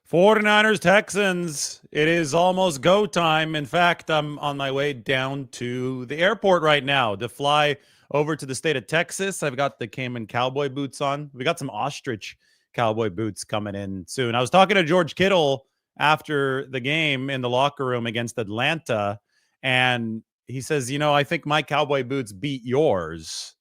49ers, Texans. It is almost go time. In fact, I'm on my way down to the airport right now to fly over to the state of Texas. I've got the Cayman cowboy boots on. We got some ostrich cowboy boots coming in soon. I was talking to George Kittle after the game in the locker room against Atlanta, and he says, I think my cowboy boots beat yours.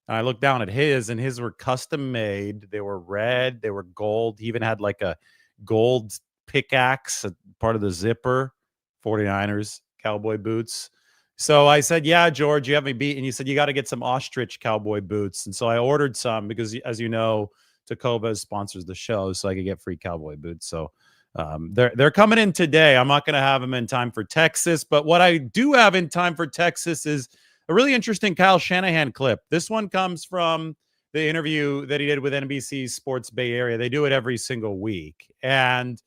And I looked down at his, and his were custom made. They were red, they were gold. He even had like a gold pickaxe, part of the zipper. 49ers cowboy boots. So I said, yeah, George, you have me beat. And you said, you got to get some ostrich cowboy boots. And so I ordered some because, as you know, Tacova sponsors the show, so I could get free cowboy boots. So they're coming in today. I'm not going to have them in time for Texas, but what I do have in time for Texas is a really interesting Kyle Shanahan clip. This one comes from the interview that he did with NBC Sports Bay Area. They do it every single week. And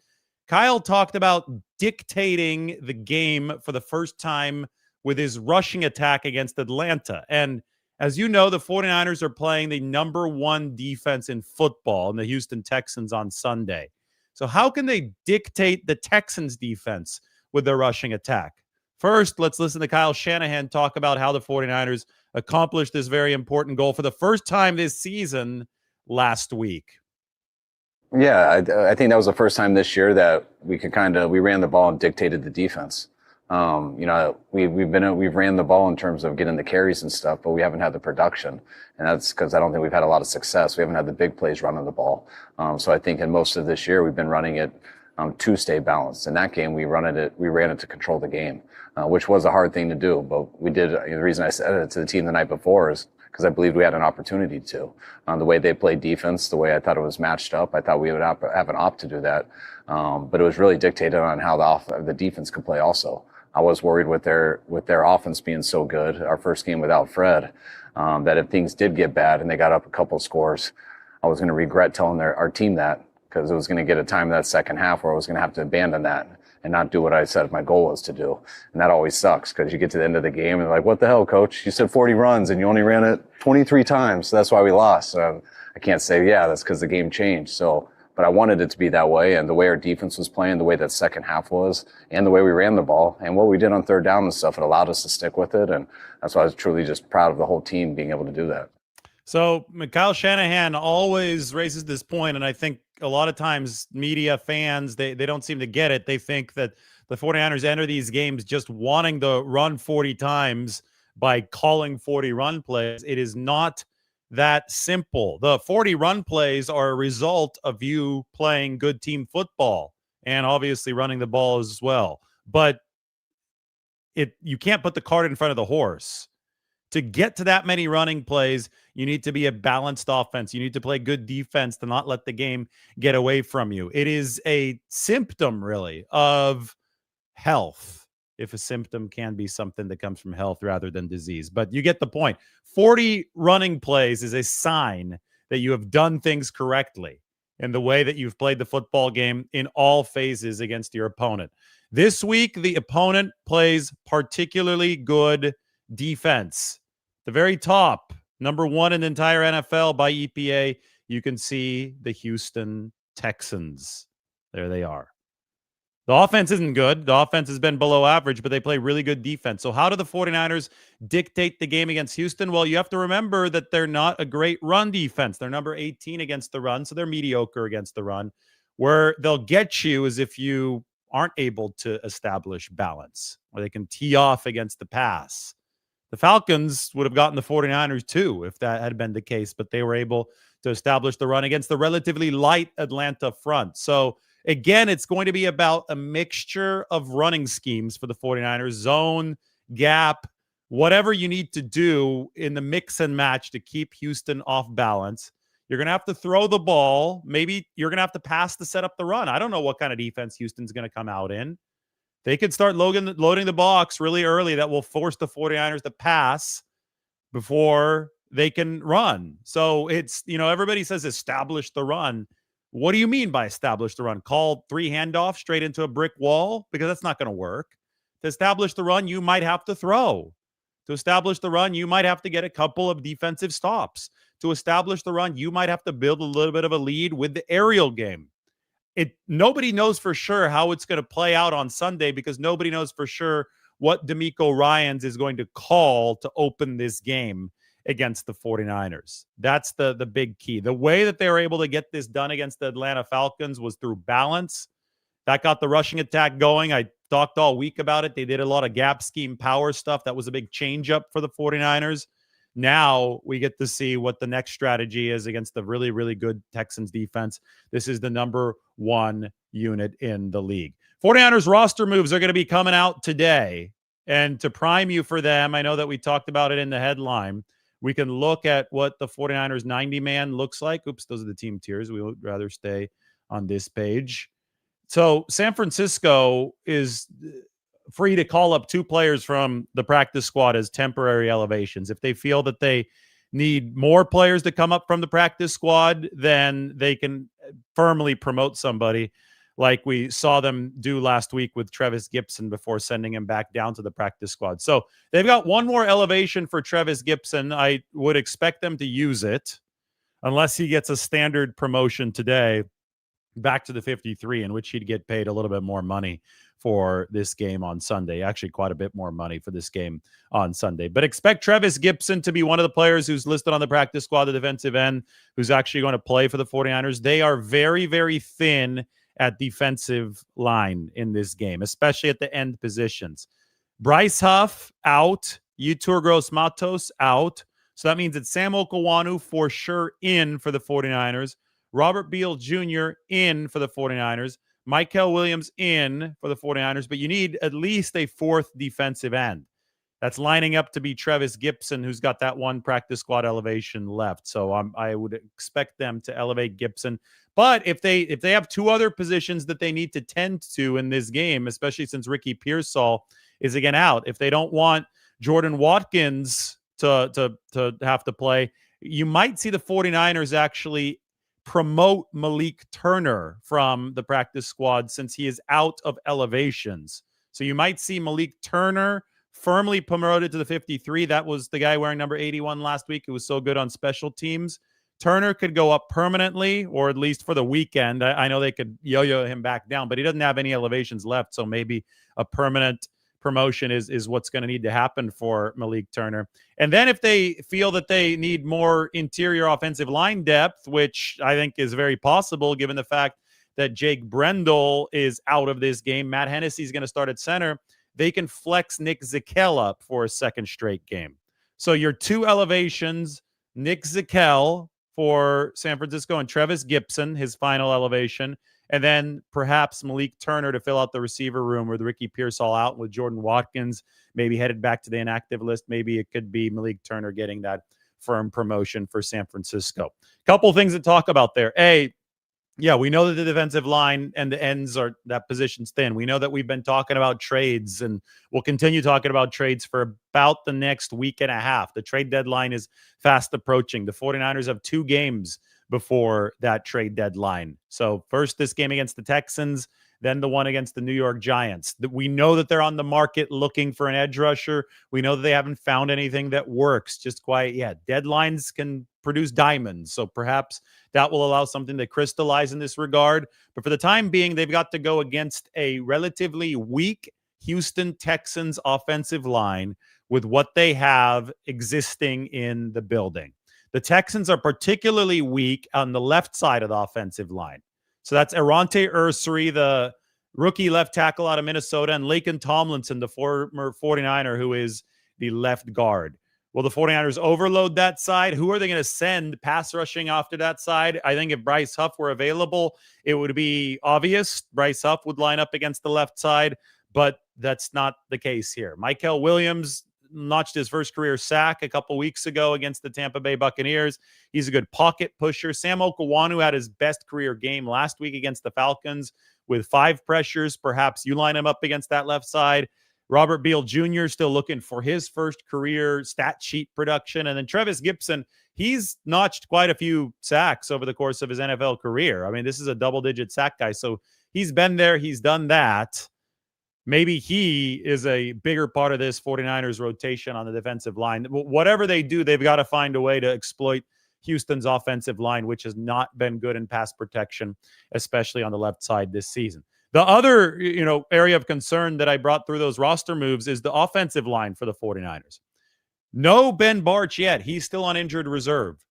Kyle talked about dictating the game for the first time with his rushing attack against Atlanta. And as you know, the 49ers are playing the number one defense in football in the Houston Texans on Sunday. So how can they dictate the Texans defense with their rushing attack? First, let's listen to Kyle Shanahan talk about how the 49ers accomplished this very important goal for the first time this season last week. Yeah, I think that was the first time this year that we ran the ball and dictated the defense. We've ran the ball in terms of getting the carries and stuff, but we haven't had the production, and that's because I don't think we've had a lot of success. We haven't had the big plays running the ball. So I think in most of this year we've been running it to stay balanced. In that game, we ran it to control the game, which was a hard thing to do, but we did. The reason I said it to the team the night before is because I believed we had an opportunity to. The way they played defense, the way I thought it was matched up, I thought we would have an op to do that. But it was really dictated on how the defense could play also. I was worried with their offense being so good, our first game without Fred, that if things did get bad and they got up a couple scores, I was going to regret telling our team that, because it was going to get a time in that second half where I was going to have to abandon that and not do what I said my goal was to do. And that always sucks, because you get to the end of the game and like, what the hell, coach? You said 40 runs and you only ran it 23 times. So that's why we lost. I can't say, yeah, that's because the game changed. But I wanted it to be that way. And the way our defense was playing, the way that second half was, and the way we ran the ball and what we did on third down and stuff, it allowed us to stick with it. And that's why I was truly just proud of the whole team being able to do that. So Kyle Shanahan always raises this point, and I think a lot of times media fans, they don't seem to get it. They think that the 49ers enter these games just wanting to run 40 times by calling 40 run plays. It is not that simple. The 40 run plays are a result of you playing good team football and obviously running the ball as well. But you can't put the cart in front of the horse. To get to that many running plays, you need to be a balanced offense. You need to play good defense to not let the game get away from you. It is a symptom, really, of health, if a symptom can be something that comes from health rather than disease. But you get the point. 40 running plays is a sign that you have done things correctly in the way that you've played the football game in all phases against your opponent. This week, the opponent plays particularly good defense. The very top, number one in the entire NFL by EPA, you can see the Houston Texans. There they are. The offense isn't good. The offense has been below average, but they play really good defense. So how do the 49ers dictate the game against Houston? Well, you have to remember that they're not a great run defense. They're number 18 against the run, so they're mediocre against the run. Where they'll get you is if you aren't able to establish balance, or they can tee off against the pass. The Falcons would have gotten the 49ers too if that had been the case, but they were able to establish the run against the relatively light Atlanta front. So again, it's going to be about a mixture of running schemes for the 49ers, zone, gap, whatever you need to do in the mix and match to keep Houston off balance. You're going to have to throw the ball. Maybe you're going to have to pass to set up the run. I don't know what kind of defense Houston's going to come out in. They could start loading the box really early. That will force the 49ers to pass before they can run. So it's, everybody says establish the run. What do you mean by establish the run? Call 3 handoffs straight into a brick wall? Because that's not going to work. To establish the run, you might have to throw. To establish the run, you might have to get a couple of defensive stops. To establish the run, you might have to build a little bit of a lead with the aerial game. nobody knows for sure how it's going to play out on Sunday because nobody knows for sure what D'Amico Ryans is going to call to open this game against the 49ers. That's the big key. The way that they were able to get this done against the Atlanta Falcons was through balance. That got the rushing attack going. I talked all week about it. They did a lot of gap scheme power stuff. That was a big change up for the 49ers. Now we get to see what the next strategy is against the really, really good Texans defense. This is the number one unit in the league. 49ers roster moves are going to be coming out today. And to prime you for them, I know that we talked about it in the headline. We can look at what the 49ers 90-man looks like. Oops, those are the team tiers. We would rather stay on this page. So San Francisco is free to call up 2 players from the practice squad as temporary elevations. If they feel that they need more players to come up from the practice squad, then they can firmly promote somebody like we saw them do last week with Trevis Gipson before sending him back down to the practice squad. So they've got one more elevation for Trevis Gipson. I would expect them to use it unless he gets a standard promotion today back to the 53, in which he'd get paid a little bit more money for this game on Sunday. Actually, quite a bit more money for this game on Sunday. But expect Trevis Gipson to be one of the players who's listed on the practice squad, the defensive end, who's actually going to play for the 49ers. They are very, very thin at defensive line in this game, especially at the end positions. Bryce Huff out, Yetur Gross-Matos out. So that means it's Sam Okawanu for sure in for the 49ers. Robert Beal Jr. in for the 49ers. Mykel Williams in for the 49ers. But you need at least a 4th defensive end. That's lining up to be Trevis Gipson, who's got that one practice squad elevation left. So I would expect them to elevate Gipson. But if they have 2 other positions that they need to tend to in this game, especially since Ricky Pearsall is again out, if they don't want Jordan Watkins to have to play, you might see the 49ers actually promote Malik Turner from the practice squad since he is out of elevations. So you might see Malik Turner firmly promoted to the 53. That was the guy wearing number 81 last week who was so good on special teams. Turner could go up permanently, or at least for the weekend. I know they could yo-yo him back down, but he doesn't have any elevations left, so maybe a permanent promotion is what's going to need to happen for Malik Turner. And then if they feel that they need more interior offensive line depth, which I think is very possible given the fact that Jake Brendel is out of this game, Matt Hennessy is going to start at center, they can flex Nick Zakelj up for a second straight game. So your 2 elevations, Nick Zakelj for San Francisco and Trevis Gipson, his final elevation, and then perhaps Malik Turner to fill out the receiver room with Ricky Pearsall out, with Jordan Watkins maybe headed back to the inactive list. Maybe it could be Malik Turner getting that firm promotion for San Francisco. Couple things to talk about there. Yeah, we know that the defensive line and the ends are, that position's thin. We know that we've been talking about trades, and we'll continue talking about trades for about the next week and a half. The trade deadline is fast approaching. The 49ers have 2 games before that trade deadline. So first this game against the Texans, then the one against the New York Giants. We know that they're on the market looking for an edge rusher. We know that they haven't found anything that works just quite yet. Deadlines can produce diamonds, so perhaps that will allow something to crystallize in this regard. But for the time being, they've got to go against a relatively weak Houston Texans offensive line with what they have existing in the building. The Texans are particularly weak on the left side of the offensive line. So that's Arante Ursary, the rookie left tackle out of Minnesota, and Laken Tomlinson, the former 49er, who is the left guard. Will the 49ers overload that side? Who are they going to send pass rushing after that side? I think if Bryce Huff were available, it would be obvious. Bryce Huff would line up against the left side, but that's not the case here. Mykel Williams notched his first career sack a couple weeks ago against the Tampa Bay Buccaneers. He's a good pocket pusher. Sam Okawanu had his best career game last week against the Falcons with 5 pressures. Perhaps you line him up against that left side. Robert Beal Jr. still looking for his first career stat sheet production. And then Trevis Gipson, he's notched quite a few sacks over the course of his NFL career. I mean, this is a double-digit sack guy. So he's been there. He's done that. Maybe he is a bigger part of this 49ers rotation on the defensive line. Whatever they do, they've got to find a way to exploit Houston's offensive line, which has not been good in pass protection, especially on the left side this season. The other, area of concern that I brought through those roster moves is the offensive line for the 49ers. No Ben Barch yet. He's still on injured reserve.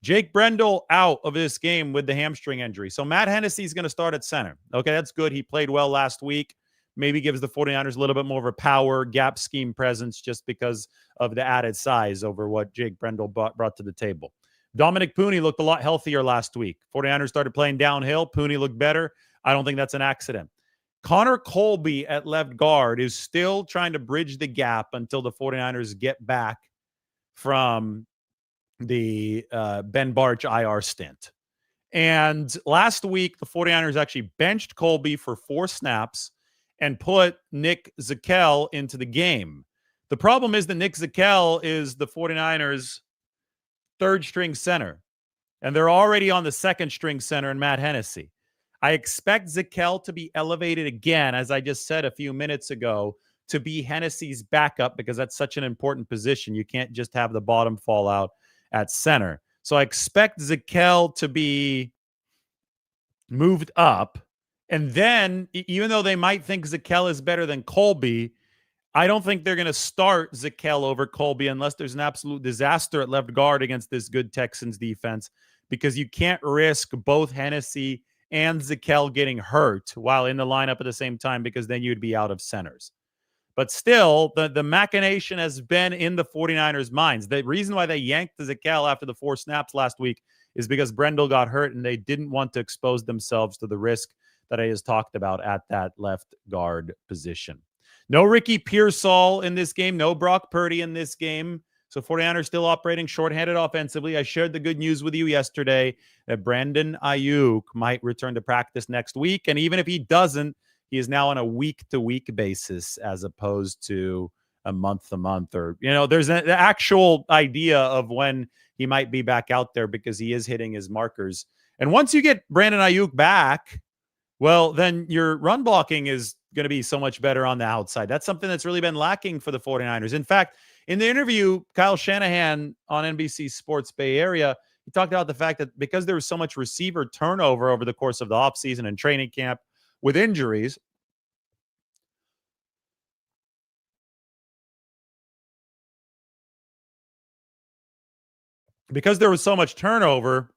Jake Brendel out of this game with the hamstring injury. So Matt Hennessy is going to start at center. Okay, that's good. He played well last week. Maybe gives the 49ers a little bit more of a power gap scheme presence just because of the added size over what Jake Brendel brought to the table. Dominic Pooney looked a lot healthier last week. 49ers started playing downhill. Pooney looked better. I don't think that's an accident. Connor Colby at left guard is still trying to bridge the gap until the 49ers get back from the Ben Barch IR stint. And last week, the 49ers actually benched Colby for 4 snaps and put Nick Zakelj into the game. The problem is that Nick Zakelj is the 49ers' third-string center, and they're already on the second-string center in Matt Hennessy. I expect Zakelj to be elevated again, as I just said a few minutes ago, to be Hennessy's backup because that's such an important position. You can't just have the bottom fall out at center. So I expect Zakelj to be moved up. And then, even though they might think Zakelj is better than Colby, I don't think they're going to start Zakelj over Colby unless there's an absolute disaster at left guard against this good Texans defense, because you can't risk both Hennessy and Zakelj getting hurt while in the lineup at the same time, because then you'd be out of centers. But still, the machination has been in the 49ers' minds. The reason why they yanked Zakelj after the 4 snaps last week is because Brendel got hurt, and they didn't want to expose themselves to the risk that I just talked about at that left guard position. No Ricky Pearsall in this game. No Brock Purdy in this game. So 49ers still operating shorthanded offensively. I shared the good news with you yesterday that Brandon Ayuk might return to practice next week. And even if he doesn't, he is now on a week-to-week basis as opposed to a month-to-month. Or, there's an actual idea of when he might be back out there because he is hitting his markers. And once you get Brandon Ayuk back, well, then your run blocking is going to be so much better on the outside. That's something that's really been lacking for the 49ers. In fact, in the interview, Kyle Shanahan on NBC Sports Bay Area, he talked about the fact that because there was so much receiver turnover over the course of the offseason and training camp with injuries, because there was so much turnover,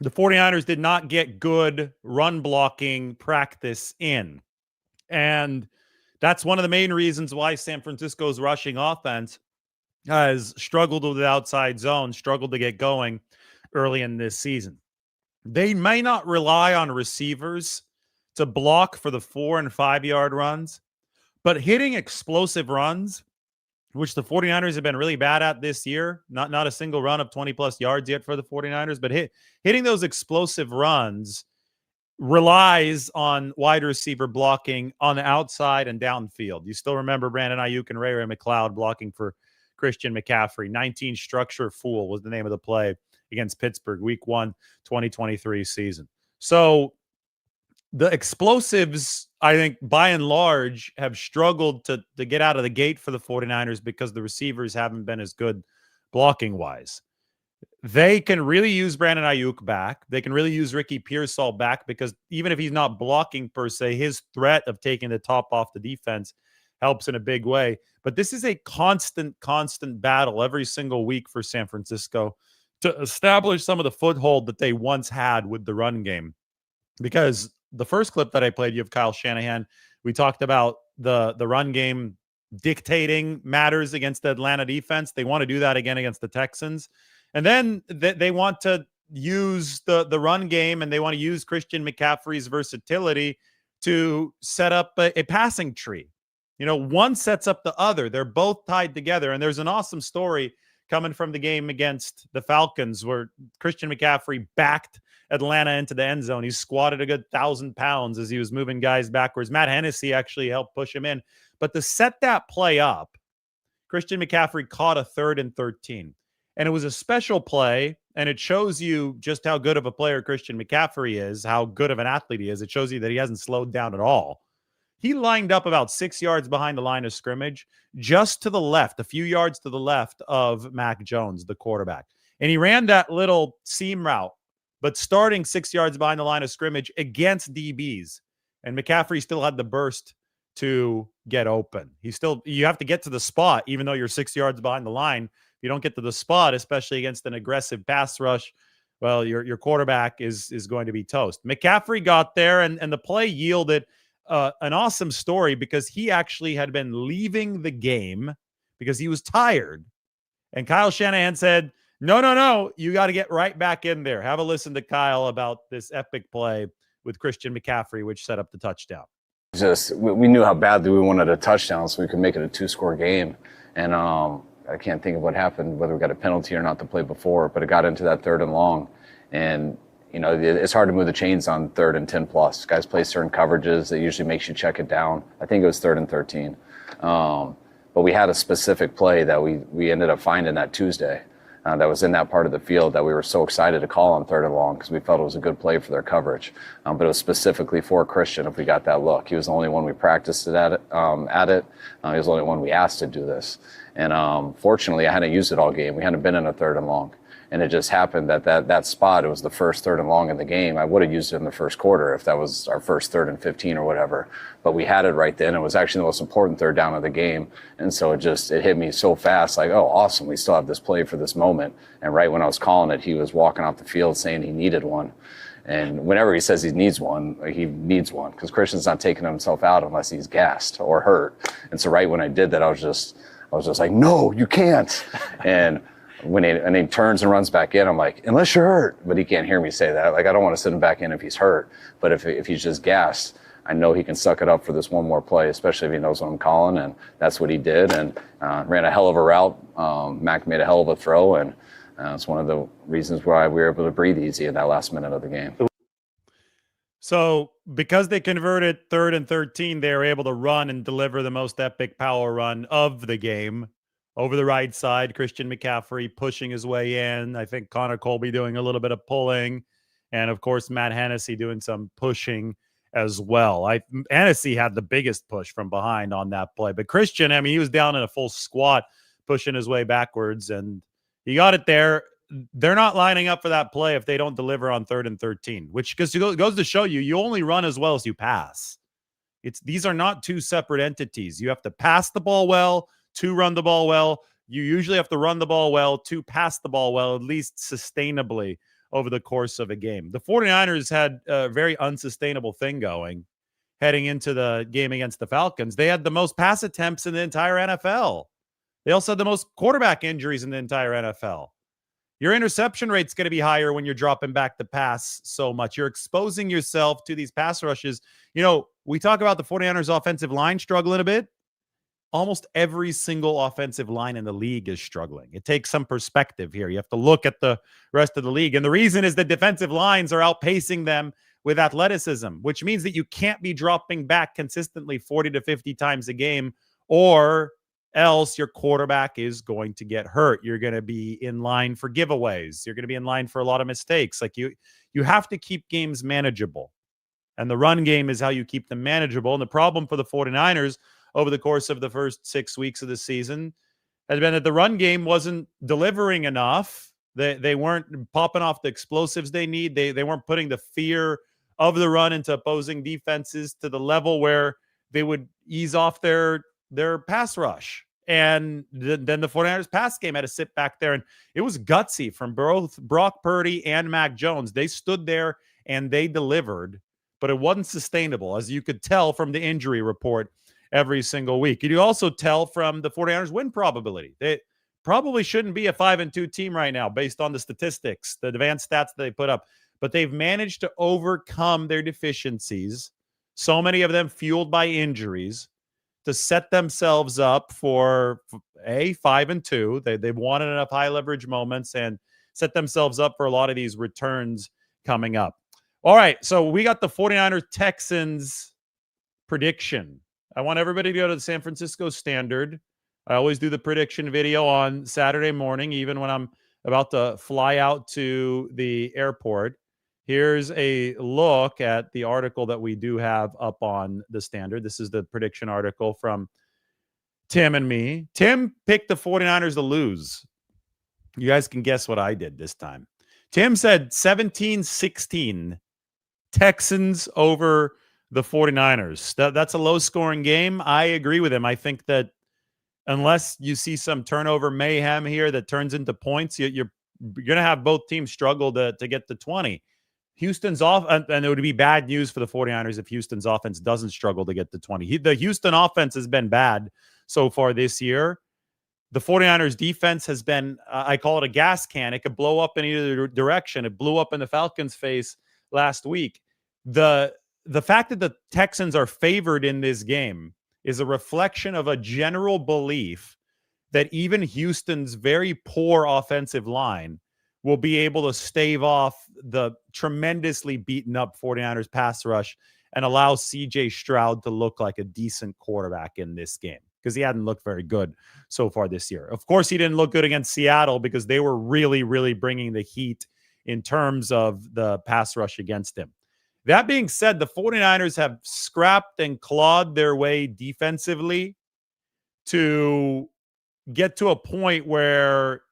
the 49ers did not get good run blocking practice in. And that's one of the main reasons why San Francisco's rushing offense has struggled with the outside zone, struggled to get going early in this season. They may not rely on receivers to block for the 4 and 5 yard runs, but hitting explosive runs, which the 49ers have been really bad at this year, not a single run of 20 plus yards yet for the 49ers, but hitting those explosive runs relies on wide receiver blocking on the outside and downfield. You still remember Brandon Ayuk and Ray McLeod blocking for Christian McCaffrey. 19 structure fool was the name of the play against Pittsburgh, week 1, 2023 season. So the explosives, I think, by and large, have struggled to get out of the gate for the 49ers because the receivers haven't been as good blocking-wise. They can really use Brandon Ayuk back. They can really use Ricky Pearsall back because even if he's not blocking per se, his threat of taking the top off the defense helps in a big way. But this is a constant battle every single week for San Francisco to establish some of the foothold that they once had with the run game. Because the first clip that I played you of Kyle Shanahan, we talked about the run game dictating matters against the Atlanta defense. They want to do that again against the Texans. And then they want to use the run game, and they want to use Christian McCaffrey's versatility to set up a passing tree. One sets up the other. They're both tied together. And there's an awesome story coming from the game against the Falcons where Christian McCaffrey backed Atlanta into the end zone. He squatted a good 1,000 pounds as he was moving guys backwards. Matt Hennessy actually helped push him in. But to set that play up, Christian McCaffrey caught a 3rd and 13. And it was a special play, and it shows you just how good of a player Christian McCaffrey is, how good of an athlete he is. It shows you that he hasn't slowed down at all. He lined up about 6 yards behind the line of scrimmage, just to the left, a few yards to the left of Mac Jones, the quarterback. And he ran that little seam route, but starting 6 yards behind the line of scrimmage against DBs. And McCaffrey still had the burst to get open. You have to get to the spot, even though you're 6 yards behind the line. If you don't get to the spot, especially against an aggressive pass rush, well, your quarterback is going to be toast. McCaffrey got there, and the play yielded an awesome story because he actually had been leaving the game because he was tired. And Kyle Shanahan said, no, you got to get right back in there. Have a listen to Kyle about this epic play with Christian McCaffrey, which set up the touchdown. We knew how badly we wanted a touchdown so we could make it a 2-score game. And I can't think of what happened, whether we got a penalty or not the play before, but it got into that 3rd and long. And, it's hard to move the chains on 3rd and 10 plus. Guys play certain coverages that usually makes you check it down. I think it was 3rd and 13. But we had a specific play that we ended up finding that Tuesday that was in that part of the field that we were so excited to call on 3rd and long because we felt it was a good play for their coverage. But it was specifically for Christian if we got that look. He was the only one we practiced at it. He was the only one we asked to do this. And fortunately, I hadn't used it all game. We hadn't been in a 3rd and long. And it just happened that spot, it was the first 3rd and long in the game. I would have used it in the first quarter if that was our first 3rd and 15 or whatever. But we had it right then. It was actually the most important 3rd down of the game. And so it hit me so fast, like, oh, awesome, we still have this play for this moment. And right when I was calling it, he was walking off the field saying he needed one. And whenever he says he needs one because Christian's not taking himself out unless he's gassed or hurt. And so right when I did that, I was just like, no, you can't. And when he turns and runs back in, I'm like, unless you're hurt. But he can't hear me say that. Like, I don't want to send him back in if he's hurt. But if he's just gassed, I know he can suck it up for this one more play, especially if he knows what I'm calling. And that's what he did. And ran a hell of a route. Mac made a hell of a throw. And it's one of the reasons why we were able to breathe easy in that last minute of the game. So because they converted 3rd and 13, they were able to run and deliver the most epic power run of the game. Over the right side, Christian McCaffrey pushing his way in. I think Connor Colby doing a little bit of pulling. And, of course, Matt Hennessy doing some pushing as well. Hennessy had the biggest push from behind on that play. But Christian, he was down in a full squat, pushing his way backwards. And he got it there. They're not lining up for that play if they don't deliver on 3rd and 13, which goes to show you only run as well as you pass. These are not two separate entities. You have to pass the ball well to run the ball well. You usually have to run the ball well to pass the ball well, at least sustainably over the course of a game. The 49ers had a very unsustainable thing going heading into the game against the Falcons. They had the most pass attempts in the entire NFL. They also had the most quarterback injuries in the entire NFL. Your interception rate's going to be higher when you're dropping back the pass so much. You're exposing yourself to these pass rushes. We talk about the 49ers offensive line struggling a bit. Almost every single offensive line in the league is struggling. It takes some perspective here. You have to look at the rest of the league. And the reason is the defensive lines are outpacing them with athleticism, which means that you can't be dropping back consistently 40 to 50 times a game, or else your quarterback is going to get hurt. You're going to be in line for giveaways. You're going to be in line for a lot of mistakes. Like you have to keep games manageable. And the run game is how you keep them manageable. And the problem for the 49ers over the course of the first 6 weeks of the season has been that the run game wasn't delivering enough. They weren't popping off the explosives they need. They weren't putting the fear of the run into opposing defenses to the level where they would ease off their pass rush. And then the 49ers pass game had to sit back there, and it was gutsy from both Brock Purdy and Mac Jones. They stood there and they delivered, but it wasn't sustainable, as you could tell from the injury report every single week. You also tell from the 49ers win probability. They probably shouldn't be a 5-2 team right now based on the statistics, the advanced stats that they put up, but they've managed to overcome their deficiencies, so many of them fueled by injuries, to set themselves up for a 5-2. They've wanted enough high leverage moments and set themselves up for a lot of these returns coming up. All right, so we got the 49ers Texans prediction. I want everybody to go to the San Francisco Standard. I always do the prediction video on Saturday morning, even when I'm about to fly out to the airport. Here's a look at the article that we do have up on the Standard. This is the prediction article from Tim and me. Tim picked the 49ers to lose. You guys can guess what I did this time. Tim said 17-16 Texans over the 49ers. That's a low-scoring game. I agree with him. I think that unless you see some turnover mayhem here that turns into points, you're going to have both teams struggle to get to 20. Houston's off, and it would be bad news for the 49ers if Houston's offense doesn't struggle to get to 20. The Houston offense has been bad so far this year. The 49ers defense has been, I call it a gas can. It could blow up in either direction. It blew up in the Falcons' face last week. The fact that the Texans are favored in this game is a reflection of a general belief that even Houston's very poor offensive line will be able to stave off the tremendously beaten up 49ers pass rush and allow CJ Stroud to look like a decent quarterback in this game, because he hadn't looked very good so far this year. Of course, he didn't look good against Seattle because they were really, really bringing the heat in terms of the pass rush against him. That being said, the 49ers have scrapped and clawed their way defensively to get to a point where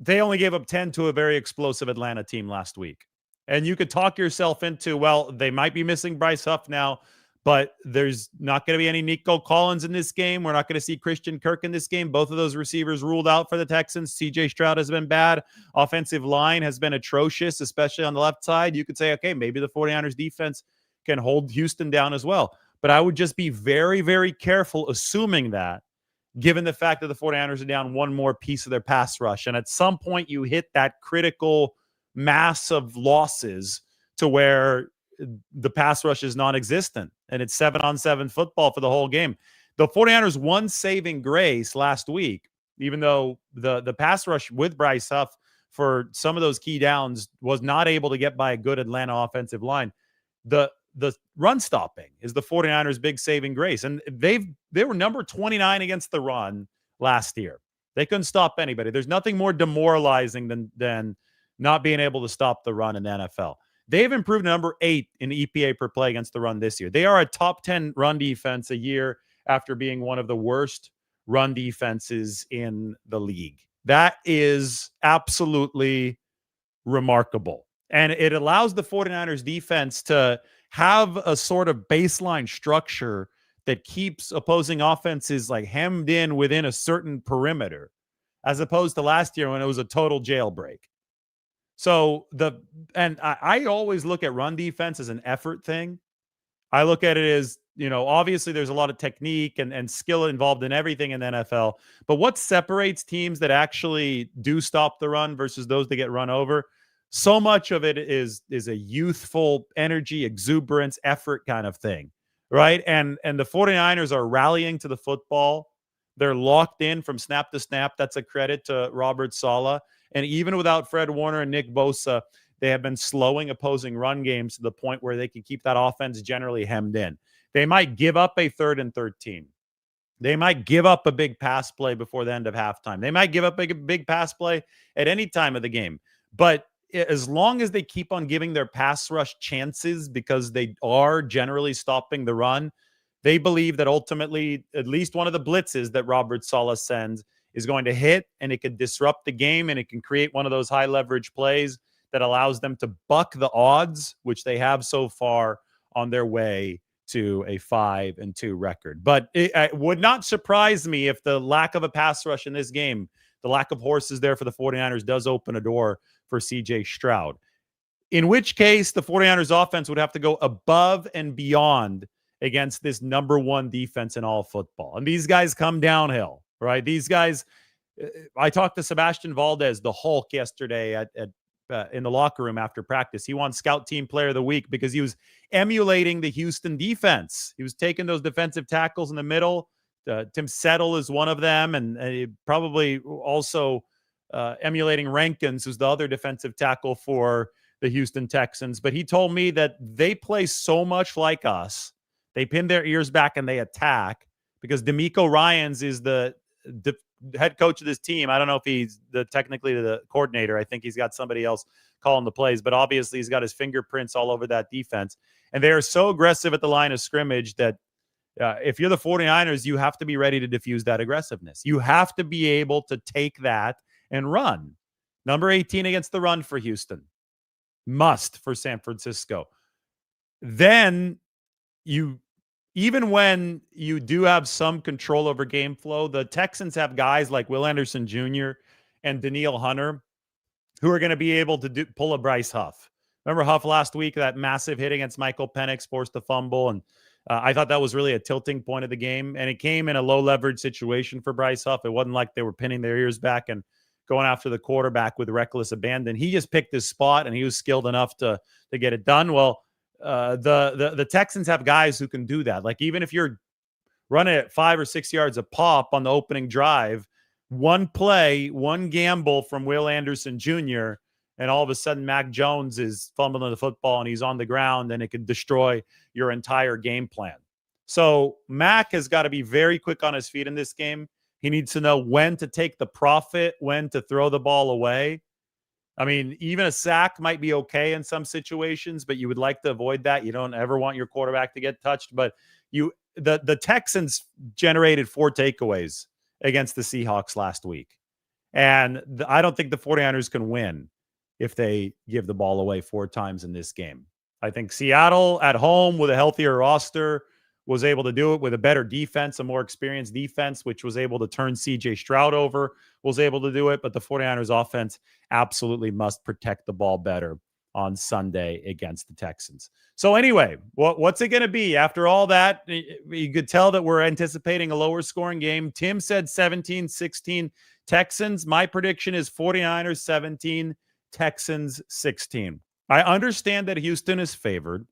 they only gave up 10 to a very explosive Atlanta team last week. And you could talk yourself into, well, they might be missing Bryce Huff now, but there's not going to be any Nico Collins in this game. We're not going to see Christian Kirk in this game. Both of those receivers ruled out for the Texans. CJ Stroud has been bad. Offensive line has been atrocious, especially on the left side. You could say, okay, maybe the 49ers defense can hold Houston down as well. But I would just be very, very careful assuming that, given the fact that the 49ers are down one more piece of their pass rush. And at some point you hit that critical mass of losses to where the pass rush is non-existent and it's 7-on-7 football for the whole game. The 49ers won saving grace last week, even though the pass rush with Bryce Huff for some of those key downs was not able to get by a good Atlanta offensive line. The run stopping is the 49ers' big saving grace. And they were number 29 against the run last year. They couldn't stop anybody. There's nothing more demoralizing than not being able to stop the run in the NFL. They've improved to number 8 in EPA per play against the run this year. They are a top 10 run defense a year after being one of the worst run defenses in the league. That is absolutely remarkable. And it allows the 49ers defense to have a sort of baseline structure that keeps opposing offenses like hemmed in within a certain perimeter, as opposed to last year when it was a total jailbreak. So I always look at run defense as an effort thing. I look at it as, obviously there's a lot of technique and skill involved in everything in the NFL, but what separates teams that actually do stop the run versus those that get run over? So much of it is a youthful energy, exuberance, effort kind of thing, right? And the 49ers are rallying to the football. They're locked in from snap to snap. That's a credit to Robert Saleh. And even without Fred Warner and Nick Bosa, they have been slowing opposing run games to the point where they can keep that offense generally hemmed in. They might give up a 3rd and 13. They might give up a big pass play before the end of halftime. They might give up a big pass play at any time of the game. But as long as they keep on giving their pass rush chances, because they are generally stopping the run, they believe that ultimately at least one of the blitzes that Robert Saleh sends is going to hit, and it can disrupt the game, and it can create one of those high leverage plays that allows them to buck the odds, which they have so far on their way to a 5-2 record. But it would not surprise me if the lack of a pass rush in this game, the lack of horses there for the 49ers, does open a door for CJ Stroud. In which case, the 49ers offense would have to go above and beyond against this number 1 defense in all football. And these guys come downhill, right? These guys, I talked to Sebastian Valdez, the Hulk, yesterday in the locker room after practice. He won Scout Team Player of the Week because he was emulating the Houston defense. He was taking those defensive tackles in the middle. Tim Settle is one of them, and probably also emulating Rankins, who's the other defensive tackle for the Houston Texans. But he told me that they play so much like us. They pin their ears back and they attack, because DeMeco Ryans is the head coach of this team. I don't know if he's technically the coordinator. I think he's got somebody else calling the plays, but obviously he's got his fingerprints all over that defense. And they are so aggressive at the line of scrimmage that if you're the 49ers, you have to be ready to diffuse that aggressiveness. You have to be able to take that and run. Number 18 against the run for Houston. Must for San Francisco. Then even when you do have some control over game flow, the Texans have guys like Will Anderson Jr. and Danielle Hunter who are going to be able to pull a Bryce Huff. Remember Huff last week, that massive hit against Michael Penix, forced a fumble, and I thought that was really a tilting point of the game, and it came in a low leverage situation for Bryce Huff. It wasn't like they were pinning their ears back and going after the quarterback with reckless abandon. He just picked his spot, and he was skilled enough to get it done. Well, the Texans have guys who can do that. Like, even if you're running at 5 or 6 yards a pop on the opening drive, one play, one gamble from Will Anderson Jr., and all of a sudden Mac Jones is fumbling the football and he's on the ground, and it could destroy your entire game plan. So Mac has got to be very quick on his feet in this game. He needs to know when to take the profit, when to throw the ball away. I mean, even a sack might be okay in some situations, but you would like to avoid that. You don't ever want your quarterback to get touched. But the Texans generated 4 takeaways against the Seahawks last week. And I don't think the 49ers can win if they give the ball away 4 times in this game. I think Seattle at home with a healthier roster was able to do it with a better defense, a more experienced defense, which was able to turn CJ Stroud over, was able to do it. But the 49ers offense absolutely must protect the ball better on Sunday against the Texans. So anyway, what's it going to be? After all that, you could tell that we're anticipating a lower scoring game. Tim said 17-16 Texans. My prediction is 49ers 17, Texans 16. I understand that Houston is favored.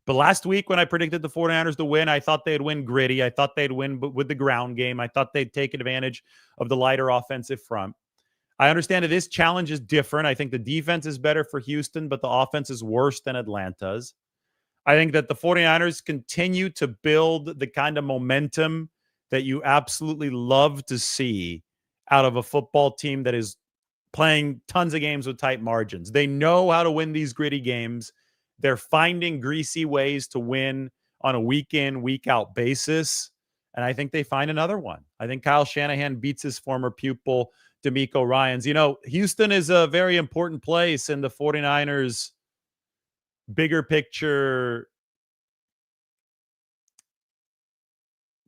But last week when I predicted the 49ers to win, I thought they'd win gritty. I thought they'd win with the ground game. I thought they'd take advantage of the lighter offensive front. I understand that this challenge is different. I think the defense is better for Houston, but the offense is worse than Atlanta's. I think that the 49ers continue to build the kind of momentum that you absolutely love to see out of a football team that is playing tons of games with tight margins. They know how to win these gritty games. They're finding greasy ways to win on a week in, week out basis. And I think they find another one. I think Kyle Shanahan beats his former pupil, DeMeco Ryans. You know, Houston is a very important place in the 49ers' bigger picture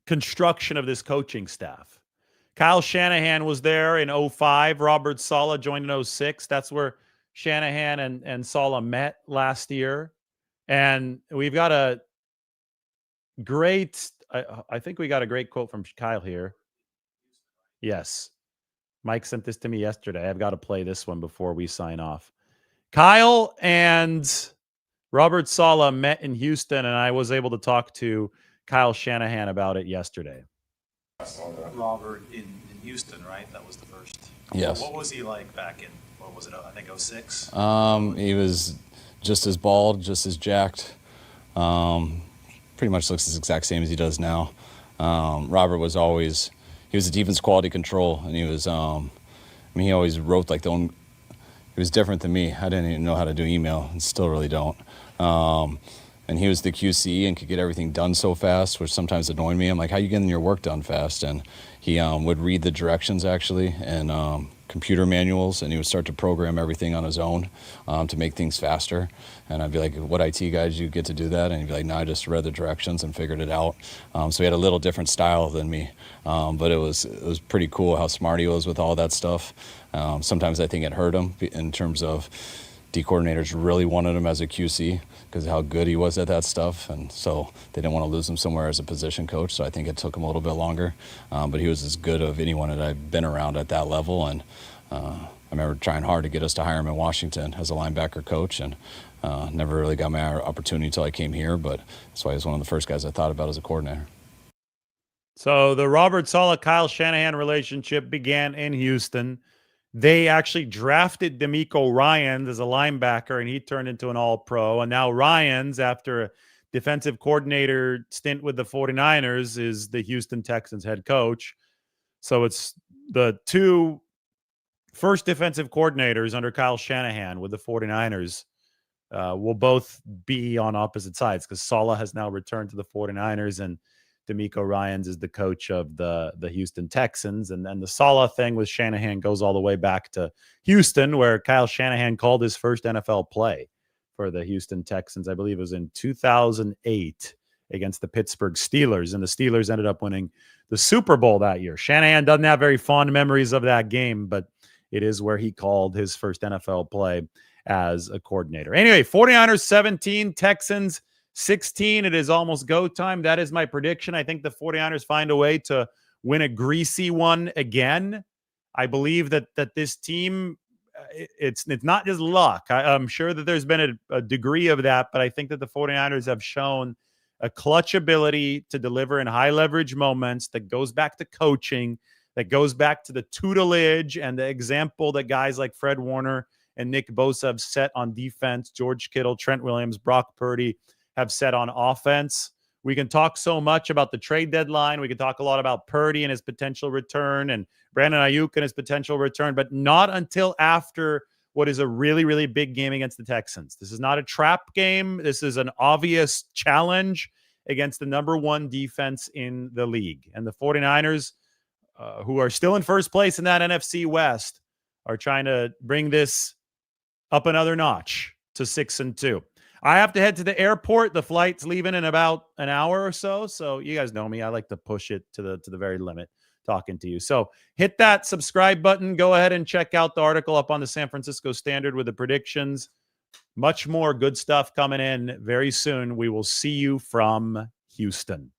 construction of this coaching staff. Kyle Shanahan was there in 2005. Robert Saleh joined in 2006. That's where Shanahan and Saleh met last year. And we've got a great, I think we got a great quote from Kyle here. Yes. Mike sent this to me yesterday. I've got to play this one before we sign off. Kyle and Robert Saleh met in Houston, and I was able to talk to Kyle Shanahan about it yesterday. Robert in Houston, right? That was the first. Yes. What was he like back in, what was it, I think 2006? He was just as bald, just as jacked. Pretty much looks the exact same as he does now. Robert was always, he was a defense quality control, and he was, he always wrote like he was different than me. I didn't even know how to do email, and still really don't. And he was the QC and could get everything done so fast, which sometimes annoyed me. I'm like, how are you getting your work done fast? And he would read the directions, actually, and computer manuals, and he would start to program everything on his own to make things faster. And I'd be like, what IT guy did you get to do that? And he'd be like, no, I just read the directions and figured it out. So he had a little different style than me. But it was pretty cool how smart he was with all that stuff. Sometimes I think it hurt him in terms of D coordinators really wanted him as a QC because of how good he was at that stuff, and so they didn't want to lose him somewhere as a position coach, so I think it took him a little bit longer. But he was as good of anyone that I've been around at that level, and I remember trying hard to get us to hire him in Washington as a linebacker coach, and never really got my opportunity until I came here, but that's why he was one of the first guys I thought about as a coordinator. So the Robert Saleh, Kyle Shanahan relationship began in Houston. They actually drafted DeMeco Ryans as a linebacker, and he turned into an all-pro. And now Ryans, after a defensive coordinator stint with the 49ers, is the Houston Texans head coach. So it's the two first defensive coordinators under Kyle Shanahan with the 49ers will both be on opposite sides because Saleh has now returned to the 49ers, and DeMeco Ryans is the coach of the Houston Texans. And then the Saleh thing with Shanahan goes all the way back to Houston, where Kyle Shanahan called his first NFL play for the Houston Texans. I believe it was in 2008 against the Pittsburgh Steelers, and the Steelers ended up winning the Super Bowl that year. Shanahan doesn't have very fond memories of that game, but it is where he called his first NFL play as a coordinator. Anyway, 49ers 17, Texans 16. It is almost go time. That is my prediction. I think the 49ers find a way to win a greasy one again. I believe that this team, it's not just luck. I'm sure that there's been a degree of that, but I think that the 49ers have shown a clutch ability to deliver in high leverage moments that goes back to coaching, that goes back to the tutelage and the example that guys like Fred Warner and Nick Bosa have set on defense, George Kittle, Trent Williams, Brock Purdy have set on offense. We can talk so much about the trade deadline. We can talk a lot about Purdy and his potential return and Brandon Ayuk and his potential return, but not until after what is a really, really big game against the Texans. This is not a trap game. This is an obvious challenge against the number one defense in the league. And the 49ers, who are still in first place in that NFC West, are trying to bring this up another notch to 6-2. I have to head to the airport. The flight's leaving in about an hour or so. So you guys know me. I like to push it to the very limit talking to you. So hit that subscribe button. Go ahead and check out the article up on the San Francisco Standard with the predictions. Much more good stuff coming in very soon. We will see you from Houston.